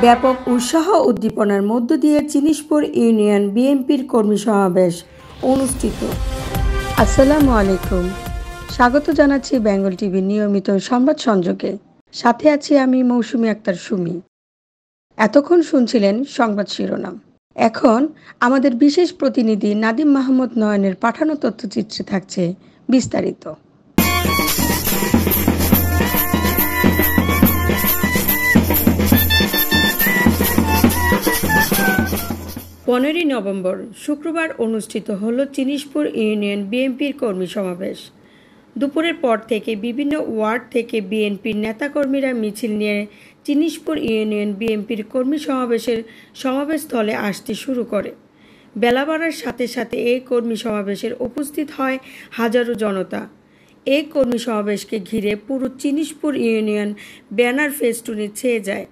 ব্যাপক উৎসাহ উদ্দীপনার মধ্য দিয়ে চিনিশপুর ইউনিয়ন বিএনপির কর্মী সমাবেশ অনুষ্ঠিত। আসসালামু আলাইকুম, স্বাগত জানাচ্ছি বেঙ্গল টিভির নিয়মিত সংবাদ সংযোগে। সাথে আছি আমি মৌসুমী আক্তার সুমি। এতক্ষণ শুনছিলেন সংবাদ শিরোনাম। এখন আমাদের বিশেষ প্রতিনিধি নাদিম মাহমুদ নয়নের পাঠানো তথ্যচিত্রে থাকছে বিস্তারিত। 15 নভেম্বর শুক্রবার অনুষ্ঠিত হল চিনিশপুর ইউনিয়ন বিএনপির কর্মী সমাবেশ। দুপুরের পর থেকে বিভিন্ন ওয়ার্ড থেকে বিএনপির নেতাকর্মীরা মিছিল নিয়ে চিনিশপুর ইউনিয়ন বিএনপির কর্মী সমাবেশস্থলে আসতে শুরু করে। বেলা বাড়ার সাথে সাথে এই কর্মী সমাবেশের উপস্থিত হয় হাজারো জনতা। এই কর্মী সমাবেশকে ঘিরে পুরো চিনিশপুর ইউনিয়ন ব্যানার ফেস্টুনে ছেয়ে যায়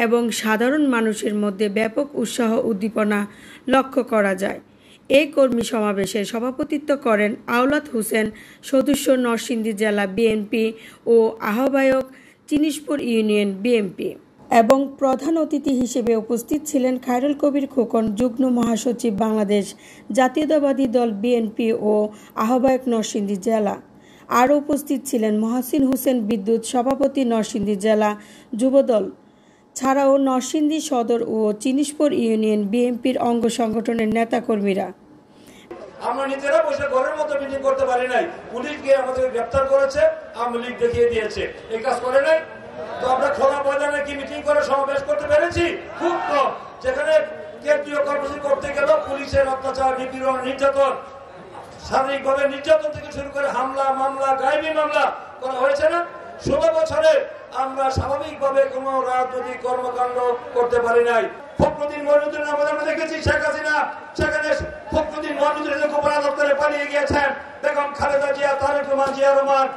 এবং সাধারণ মানুষের মধ্যে ব্যাপক উৎসাহ উদ্দীপনা লক্ষ্য করা যায়। এই কর্মী সমাবেশে সভাপতিত্ব করেন আওলাদ হোসেন, সদস্য নরসিংদী জেলা বিএনপি ও আহ্বায়ক চিনিশপুর ইউনিয়ন বিএনপি, এবং প্রধান অতিথি হিসেবে উপস্থিত ছিলেন খায়রুল কবির খোকন, যুগ্ম মহাসচিব বাংলাদেশ জাতীয়তাবাদী দল বিএনপি ও আহ্বায়ক নরসিংদী জেলা। আরও উপস্থিত ছিলেন মহসিন হোসেন বিদ্যুৎ, সভাপতি নরসিংদী জেলা যুবদল, ছাড়াও নরসিংদী সদর ও চিনিশপুর ইউনিয়ন বিএনপির অঙ্গ সংগঠনের নেতাকর্মীরা। আমরা নিজেরা বসে ঘরের মতো মিটিং করতে পারি নাই, পুলিশ গিয়ে আমাদের গ্রেফতার করেছে, আওয়ামী লীগ দেখিয়ে দিয়েছে। এই কাজ করে নাই তো আমরা খোলা ময়দানে কি মিটিং করে সমাবেশ করতে পেরেছি? খুব কম। যেখানে কেন্দ্রীয় কর্মসূচি করতে গেল পুলিশের অত্যাচার, নিপীড়ন, নির্যাতন, শারীরিকভাবে নির্যাতন থেকে শুরু করে হামলা, মামলা, গায়েবী মামলা করা হয়েছে না? 16 বছরে আমরা স্বাভাবিকভাবে কোন রাজনৈতিক কর্মকাণ্ড করতে পারি নাই। ফখরুদ্দিন মইনুদ্দিনের নামে আমরা দেখেছি শেখ হাসিনা সেখানে ফখরুদ্দিন মইনুদ্দিনের গোপন দপ্তরে পালিয়ে গিয়েছেন। বেগম খালেদা জিয়া, তারেক রহমান, জিয়া রহমান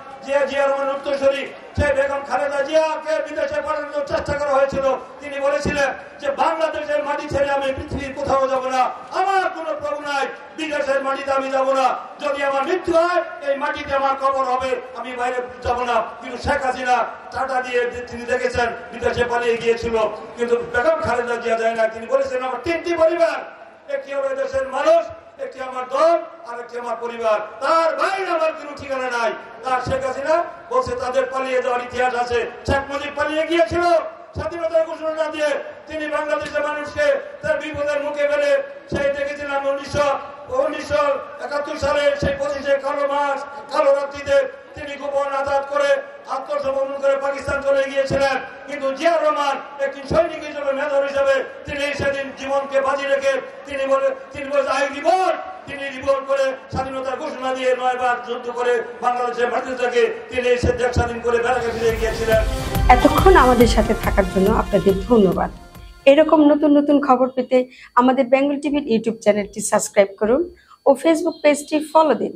উত্তরসূরি, সেই বেগম খালেদা জিয়াকে বিদেশে পাঠানোর চেষ্টা করা হয়েছিল। তিনি বলেছিলেন যে বাংলাদেশের মাটি ছেড়ে আমি পৃথিবীর কোথাও যাব না, আমার কোনো প্রভু নাই, বিদেশের মাটিতে আমি যাব না, যদি আমার মৃত্যু হয় এই মাটিতে আমার কবর হবে, আমি বাইরে যাব না। কিন্তু শেখ হাসিনা টাটা দিয়ে তিনি দেখেছেন বিদেশে পালিয়ে গিয়েছিল, কিন্তু বেগম খালেদা জিয়া যায় না। তিনি বলেছেন আমার 3টি পরিবার, একটি হলো দেশের মানুষ, একটি আমার দল, আর একটি আমার পরিবার, তার বাইরে আমার কোনো ঠিকানা নাই। তার শেখ হাসিনা বলছে তাদের পালিয়ে যাওয়ার ইতিহাস আছে। শেখ মুজিব পালিয়ে গিয়েছিল স্বাধীনতার ঘোষণা না দিয়ে। তিনি বাংলাদেশের মানুষকে তার বিপদের মুখে ফেলে, সেই দেখেছিলাম 1971 সালে সেই 25শে কালো রাত্রিতে তিনি গোপন আজাদ করে আত্মসমর্পণ করে পাকিস্তান চলে গিয়েছিলেন। কিন্তু জিয়া রহমান একটি সৈনিক হিসেবে, মেজর হিসেবে তিনি সেদিন জীবনকে বাজি রেখে তিনি রিভোল্ট করে স্বাধীনতার ঘোষণা দিয়ে 9 বার যুদ্ধ করে বাংলাদেশের মাটিতে থেকে তিনি দেশ স্বাধীন করে বেড়াকে ফিরে গিয়েছিলেন। এতক্ষণ আমাদের সাথে থাকার জন্য আপনাদের ধন্যবাদ। এরকম নতুন নতুন খবর পেতে আমাদের বেঙ্গল টিভির ইউটিউব চ্যানেলটি সাবস্ক্রাইব করুন ও ফেসবুক পেজটি ফলো দিন।